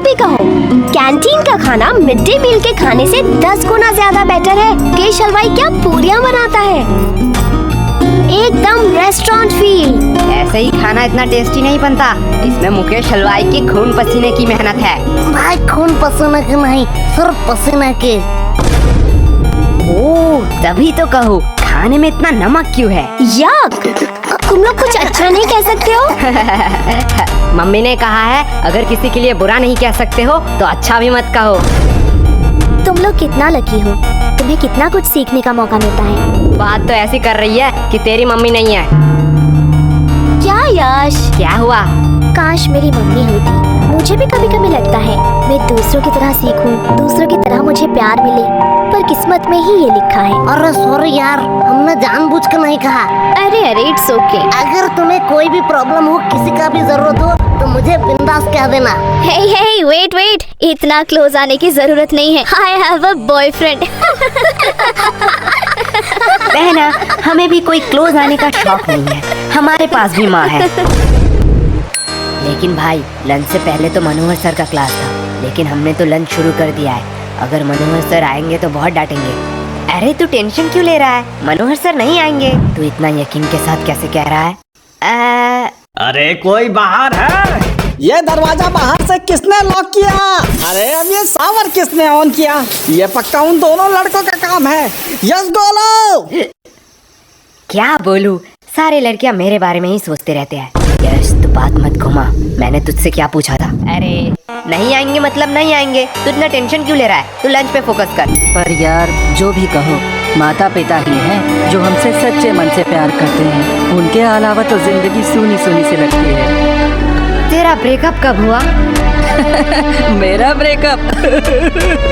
भी कहो, कैंटीन का खाना मिड डे मील के खाने से 10 गुना ज्यादा बेटर है। मुकेश हलवाई क्या पूरियां बनाता है, एकदम रेस्टोरेंट फील। ऐसे ही खाना इतना टेस्टी नहीं बनता, इसमें मुकेश हलवाई की खून पसीने की मेहनत है। भाई खून पसीने की नहीं, सिर्फ पसीने की। ओह, तभी तो कहो खाने में इतना नमक क्यों है। यक, तुम लोग कुछ अच्छा नहीं कह सकते हो। मम्मी ने कहा है अगर किसी के लिए बुरा नहीं कह सकते हो तो अच्छा भी मत कहो। तुम लोग कितना लकी हो, तुम्हें कितना कुछ सीखने का मौका मिलता है। बात तो ऐसी कर रही है कि तेरी मम्मी नहीं है। क्या यश, क्या हुआ? काश मेरी मम्मी होती। मुझे भी कभी कभी लगता है मैं दूसरों की तरह सीखूं, दूसरों की तरह मुझे प्यार मिले, पर किस्मत में ही ये लिखा है। अरे सॉरी यार, हमने जानबूझ कर नहीं कहा। अरे इट्स ओके। अगर तुम्हें कोई भी प्रॉब्लम हो, किसी का भी जरूरत हो तो मुझे बिंदास कह देना। हे वेट, इतना क्लोज आने की जरूरत नहीं है। I have a boyfriend. बहना, हमें भी कोई क्लोज आने का शौक नहीं है, हमारे पास भी माँ है। लेकिन भाई, लंच से पहले तो मनोहर सर का क्लास था, लेकिन हमने तो लंच शुरू कर दिया है। अगर मनोहर सर आएंगे तो बहुत डांटेंगे। अरे तू टेंशन क्यों ले रहा है, मनोहर सर नहीं आएंगे। तू इतना यकीन के साथ कैसे कह रहा है? अरे कोई बाहर है? ये दरवाजा बाहर से किसने लॉक किया? अरे अब ये सावर किसने ऑन किया? ये पक्का उन दोनों लड़कों का काम है। यस बोलो। क्या बोलूं, सारे लड़कियां मेरे बारे में ही सोचते रहते हैं। यश तू बात मत घुमा, मैंने तुझसे क्या पूछा था? अरे नहीं आएंगे मतलब नहीं आएंगे, तू इतना टेंशन क्यों ले रहा है? तू लंच पे फोकस कर। पर यार जो भी कहो, माता पिता ही हैं जो हमसे सच्चे मन से प्यार करते हैं। उनके अलावा तो जिंदगी सूनी सूनी से लगती है। तेरा ब्रेकअप कब हुआ? मेरा ब्रेकअप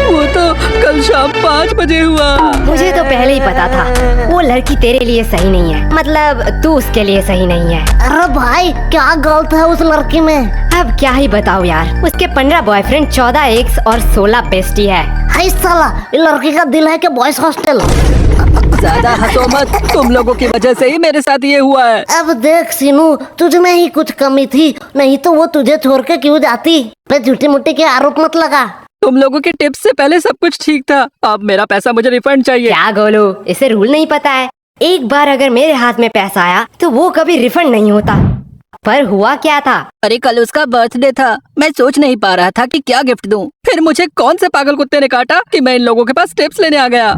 वो तो कल शाम 5 बजे हुआ। मुझे तो पहले ही पता था वो लड़की तेरे लिए सही नहीं है, मतलब तू उसके लिए सही नहीं है। अरे भाई क्या गलत है उस लड़की में? अब क्या ही बताओ यार, उसके 15 बॉयफ्रेंड, 14 एक्स और 16 बेस्टी है। हाय साला, ये लड़की का दिल है कि बॉयज हॉस्टल। ज्यादा हंसो मत, तुम लोगों की वजह से ही मेरे साथ ये हुआ है। अब देख सीनू, तुझ में ही कुछ कमी थी, नहीं तो वो तुझे छोड़ के क्यों जाती। पे झूठी मुट्ठी के आरोप मत लगा। तुम लोगों के टिप्स से पहले सब कुछ ठीक था, अब मेरा पैसा मुझे रिफंड चाहिए। क्या गोलू, इसे रूल नहीं पता है? एक बार अगर मेरे हाथ में पैसा आया तो वो कभी रिफंड नहीं होता। पर हुआ क्या था? अरे कल उसका बर्थडे था, मैं सोच नहीं पा रहा था कि क्या गिफ्ट दूं। फिर मुझे कौन से पागल कुत्ते ने काटा कि मैं इन लोगों के पास टिप्स लेने आ गया।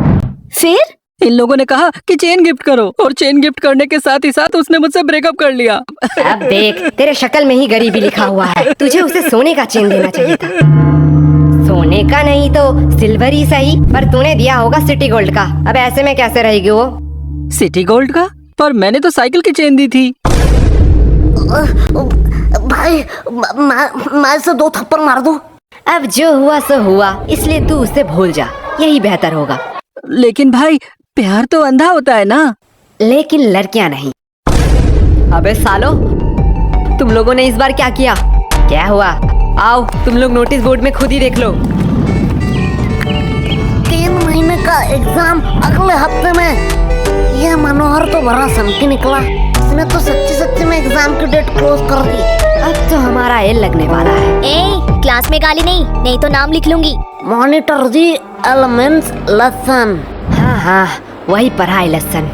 फिर इन लोगों ने कहा कि चेन गिफ्ट करो, और चेन गिफ्ट करने के साथ ही साथ उसने मुझसे ब्रेकअप कर लिया। अब देख, तेरे शक्ल में ही गरीबी लिखा हुआ है। तुझे उसे सोने का चेन देना चाहिए था। सोने का नहीं तो सिल्वर ही सही, पर तूने दिया होगा सिटी गोल्ड का। अब ऐसे में कैसे रहेगी वो? सिटी गोल्ड का? पर मैंने तो साइकिल की चेन दी थी। भाई मैं इसे 2 थप्पड़ मार दूं? अब जो हुआ सो हुआ, इसलिए तू उसे भूल जा, यही बेहतर होगा। लेकिन भाई प्यार तो अंधा होता है ना। लेकिन लड़कियां नहीं। अबे सालो, तुम लोगों ने इस बार क्या किया? क्या हुआ? आओ तुम लोग नोटिस बोर्ड में खुद ही देख लो। 3 महीने का एग्जाम अगले हफ्ते में। यह मनोहर तो बड़ा सनकी निकला, इसने तो सच्ची में एग्जाम की डेट क्लोज कर दी। अब तो हमारा एल लगने वाला है। क्लास में गाली नहीं तो नाम लिख लूंगी। मॉनिटर जी, एलिमेंट्स लेसन। हाँ, वही पढ़ाई लेसन।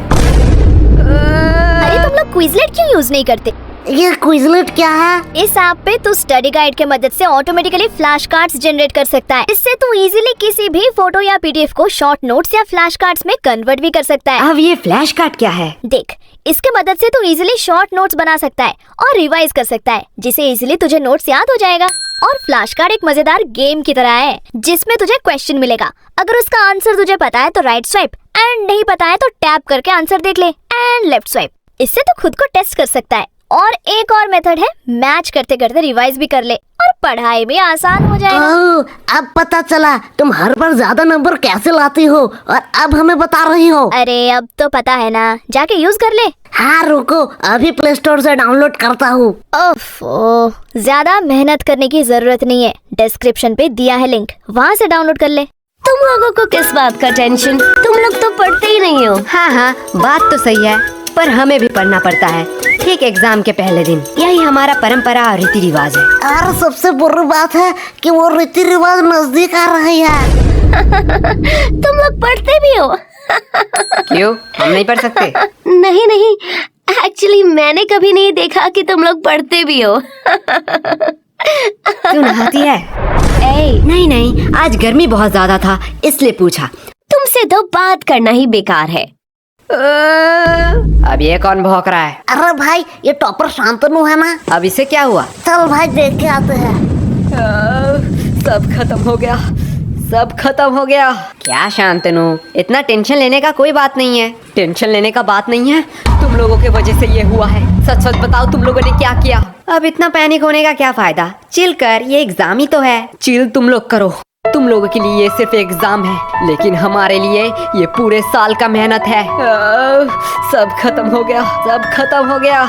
अरे तुम लोग क्विजलेट क्यों यूज नहीं करते? ये क्विजलेट क्या है? इस ऐप पे तू स्टडी गाइड के मदद से ऑटोमेटिकली फ्लैश कार्ड्स जनरेट कर सकता है। इससे तू इजीली किसी भी फोटो या पीडीएफ को शॉर्ट नोट्स या फ्लैश कार्ड्स में कन्वर्ट भी कर सकता है। अब ये फ्लैश कार्ड क्या है? देख, इसके मदद से तू इजीली शॉर्ट नोट्स बना सकता है और रिवाइज कर सकता है, जिससे इजीली तुझे नोट्स याद हो जाएगा। और फ्लैश कार्ड एक मजेदार गेम की तरह है, जिसमें तुझे क्वेश्चन मिलेगा। अगर उसका आंसर तुझे पता है तो राइट स्वाइप, एंड नहीं पता है तो टैप करके आंसर देख ले, एंड लेफ्ट स्वाइप। इससे तू खुद को टेस्ट कर सकता है। और एक और मेथड है, मैच करते करते रिवाइज भी कर ले और पढ़ाई भी आसान हो जाएगा। अब पता चला तुम हर बार ज्यादा नंबर कैसे लाती हो, और अब हमें बता रही हो। अरे अब तो पता है ना, जाके यूज कर ले। हाँ रुको, अभी प्ले स्टोर से डाउनलोड करता हूँ। ओफो, ज्यादा मेहनत करने की जरूरत नहीं है, डिस्क्रिप्शन पे दिया है लिंक, वहाँ से डाउनलोड कर ले। तुम लोगों को किस बात का टेंशन? तुम लोग तो पढ़ते ही नहीं हो। हाँ, बात तो सही है, पर हमें भी पढ़ना पड़ता है ठीक एग्जाम के पहले दिन। यही हमारा परंपरा और रीति रिवाज है। और सबसे बुरी बात है कि वो रीति रिवाज नजदीक आ रही है। तुम लोग पढ़ते भी हो? क्यों, हम नहीं पढ़ सकते? नहीं नहीं, एक्चुअली मैंने कभी नहीं देखा कि तुम लोग पढ़ते भी हो। तू नहाती है? नहीं नहीं, आज गर्मी बहुत ज्यादा था इसलिए पूछा। तुमसे तो बात करना ही बेकार है। अब ये कौन भौंक रहा है? अरे भाई, ये टॉपर शांतनु है ना? अब इसे क्या हुआ? चल भाई देख के आते हैं। सब खत्म हो गया, सब खत्म हो गया। क्या शांतनु, इतना टेंशन लेने का कोई बात नहीं है। टेंशन लेने का बात नहीं है, तुम लोगों के वजह से ये हुआ है। सच सच बताओ तुम लोगों ने क्या किया? अब इतना पैनिक होने का क्या फायदा? चिल कर, ये एग्जाम ही तो है। चिल तुम लोग करो, तुम लोगों के लिए ये सिर्फ एग्जाम है, लेकिन हमारे लिए ये पूरे साल का मेहनत है। सब खत्म हो गया, सब खत्म हो गया।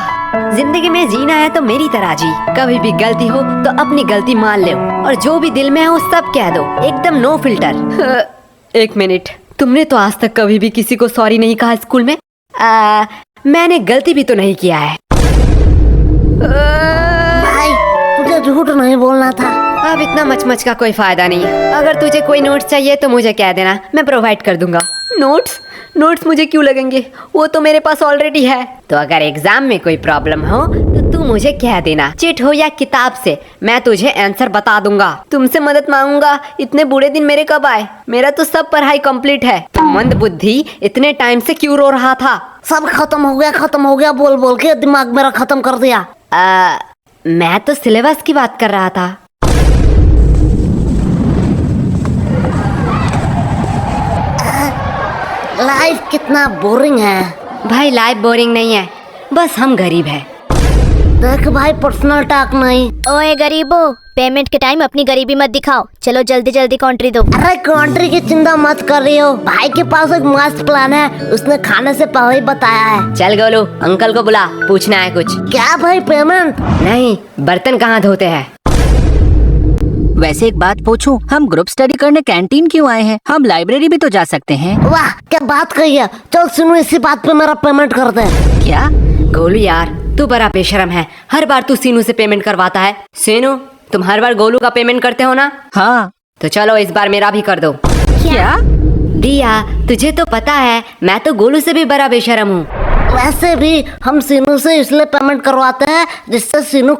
जिंदगी में जीना है तो मेरी तरह जी। कभी भी गलती हो तो अपनी गलती मान लो और जो भी दिल में हो सब कह दो, एकदम नो फिल्टर। एक मिनट, तुमने तो आज तक कभी भी किसी को सॉरी नहीं कहा स्कूल में? मैंने गलती भी तो नहीं किया है। भाई तुझे झूठ नहीं बोलना था। अब इतना मचमच का कोई फायदा नहीं है। अगर तुझे कोई नोट्स चाहिए तो मुझे कह देना, मैं प्रोवाइड कर दूंगा। नोट्स? नोट्स मुझे क्यों लगेंगे? वो तो मेरे पास ऑलरेडी है। तो अगर एग्जाम में कोई प्रॉब्लम हो तो तू मुझे कह देना, चिट हो या किताब से, मैं तुझे आंसर बता दूंगा। तुमसे मदद मांगूंगा, इतने बुरे दिन मेरे कब आए? मेरा तो सब पढ़ाई कंप्लीट है। मंद बुद्धि, इतने टाइम से क्यों रो रहा था? सब खत्म हो गया बोल बोल के दिमाग मेरा खत्म कर दिया। मैं तो सिलेबस की बात कर रहा था। लाइफ कितना बोरिंग है। भाई लाइफ बोरिंग नहीं है, बस हम गरीब हैं। देख भाई, पर्सनल टॉक नहीं। ओए गरीबो, पेमेंट के टाइम अपनी गरीबी मत दिखाओ। चलो जल्दी जल्दी कंट्री दो। अरे कंट्री की चिंता मत कर रही हो, भाई के पास एक मस्त प्लान है, उसने खाने से पहले ही बताया है। चल गोलू, अंकल को बुला, पूछना है कुछ। क्या भाई, पेमेंट? नहीं, बर्तन कहाँ धोते हैं? वैसे एक बात पूछूं, हम ग्रुप स्टडी करने कैंटीन क्यों आए हैं? हम लाइब्रेरी भी तो जा सकते हैं। वाह क्या बात कही है। चल सुनो, इसी बात पे मेरा पेमेंट कर दे। क्या? गोलू यार, तू बड़ा बेशरम है। हर बार तू सीनू से पेमेंट करवाता है। सीनू, तुम हर बार गोलू का पेमेंट करते हो ना? हाँ। तो चलो इस बार मेरा भी कर दो। क्या? दिया, तुझे तो पता है मैं तो गोलू से भी बड़ा बेशरम हूँ। वैसे भी हम सीनू से इसलिए पेमेंट करवाते हैं जिससे सीनू